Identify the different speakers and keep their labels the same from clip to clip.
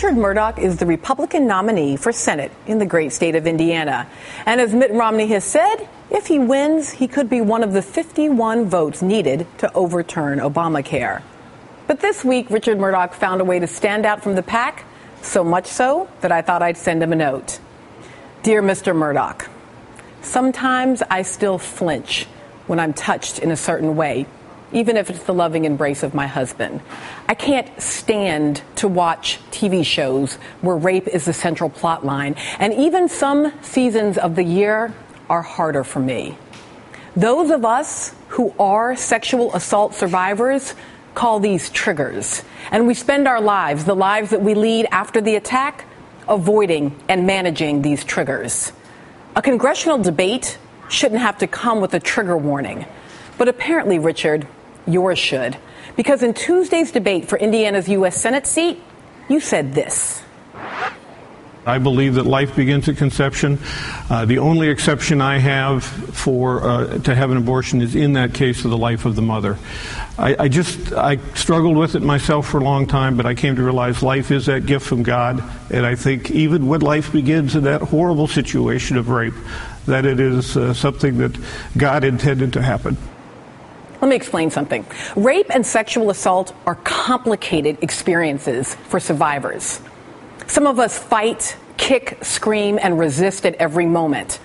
Speaker 1: Richard Mourdock is the Republican nominee for Senate in the great state of Indiana. And as Mitt Romney has said, if he wins, he could be one of the 51 votes needed to overturn Obamacare. But this week, Richard Mourdock found a way to stand out from the pack, so much so that I thought I'd send him a note. Dear Mr. Mourdock, sometimes I still flinch when I'm touched in a certain way, even if it's the loving embrace of my husband. I can't stand to watch TV shows where rape is the central plot line, and even some seasons of the year are harder for me. Those of us who are sexual assault survivors call these triggers, and we spend our lives, the lives that we lead after the attack, avoiding and managing these triggers. A congressional debate shouldn't have to come with a trigger warning, but apparently, Richard, yours should, because in Tuesday's debate for Indiana's U.S. Senate seat, you said this.
Speaker 2: I believe that life begins at conception. The only exception I have to have an abortion is in that case of the life of the mother. I struggled with it myself for a long time, but I came to realize life is that gift from God, and I think even when life begins in that horrible situation of rape, that it is something that God intended to happen.
Speaker 1: Let me explain something. Rape and sexual assault are complicated experiences for survivors. Some of us fight, kick, scream, and resist at every moment.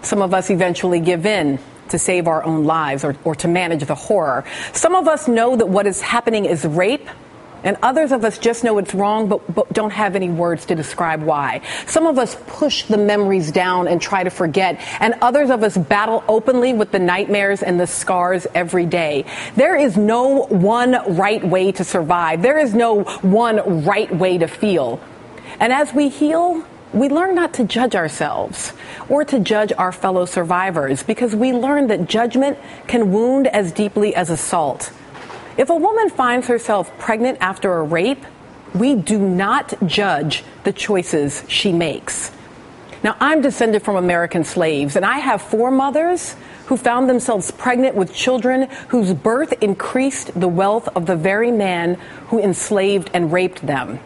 Speaker 1: Some of us eventually give in to save our own lives or to manage the horror. Some of us know that what is happening is rape, and others of us just know it's wrong but don't have any words to describe why. Some of us push the memories down and try to forget, and others of us battle openly with the nightmares and the scars every day. There is no one right way to survive. There is no one right way to feel. And as we heal, we learn not to judge ourselves or to judge our fellow survivors, because we learn that judgment can wound as deeply as assault. If a woman finds herself pregnant after a rape, we do not judge the choices she makes. Now, I'm descended from American slaves, and I have 4 mothers who found themselves pregnant with children whose birth increased the wealth of the very man who enslaved and raped them.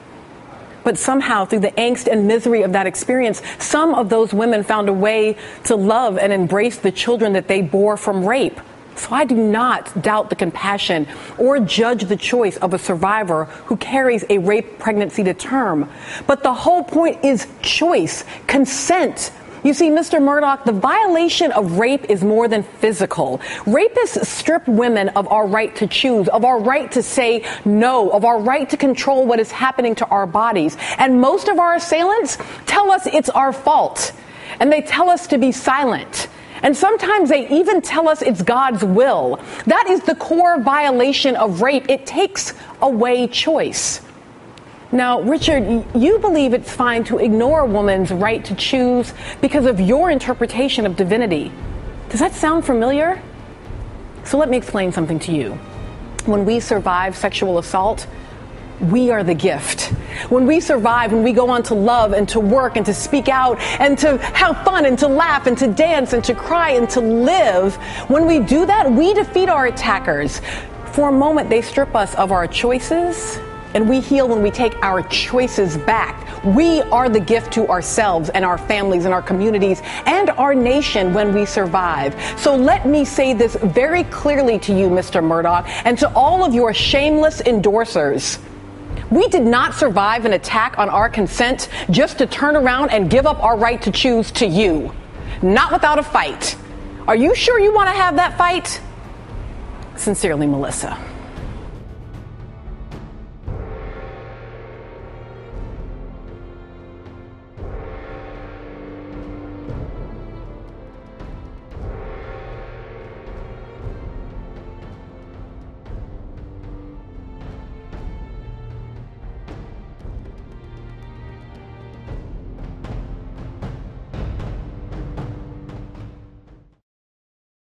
Speaker 1: But somehow, through the angst and misery of that experience, some of those women found a way to love and embrace the children that they bore from rape. So I do not doubt the compassion or judge the choice of a survivor who carries a rape pregnancy to term. But the whole point is choice, consent. You see, Mr. Mourdock, the violation of rape is more than physical. Rapists strip women of our right to choose, of our right to say no, of our right to control what is happening to our bodies. And most of our assailants tell us it's our fault. And they tell us to be silent. And sometimes they even tell us it's God's will. That is the core violation of rape. It takes away choice. Now, Richard, you believe it's fine to ignore a woman's right to choose because of your interpretation of divinity. Does that sound familiar? So let me explain something to you. When we survive sexual assault, we are the gift. When we survive, when we go on to love and to work and to speak out and to have fun and to laugh and to dance and to cry and to live, when we do that, we defeat our attackers. For a moment, they strip us of our choices, and we heal when we take our choices back. We are the gift to ourselves and our families and our communities and our nation when we survive. So let me say this very clearly to you, Mr. Mourdock, and to all of your shameless endorsers. We did not survive an attack on our consent just to turn around and give up our right to choose to you. Not without a fight. Are you sure you want to have that fight? Sincerely, Melissa.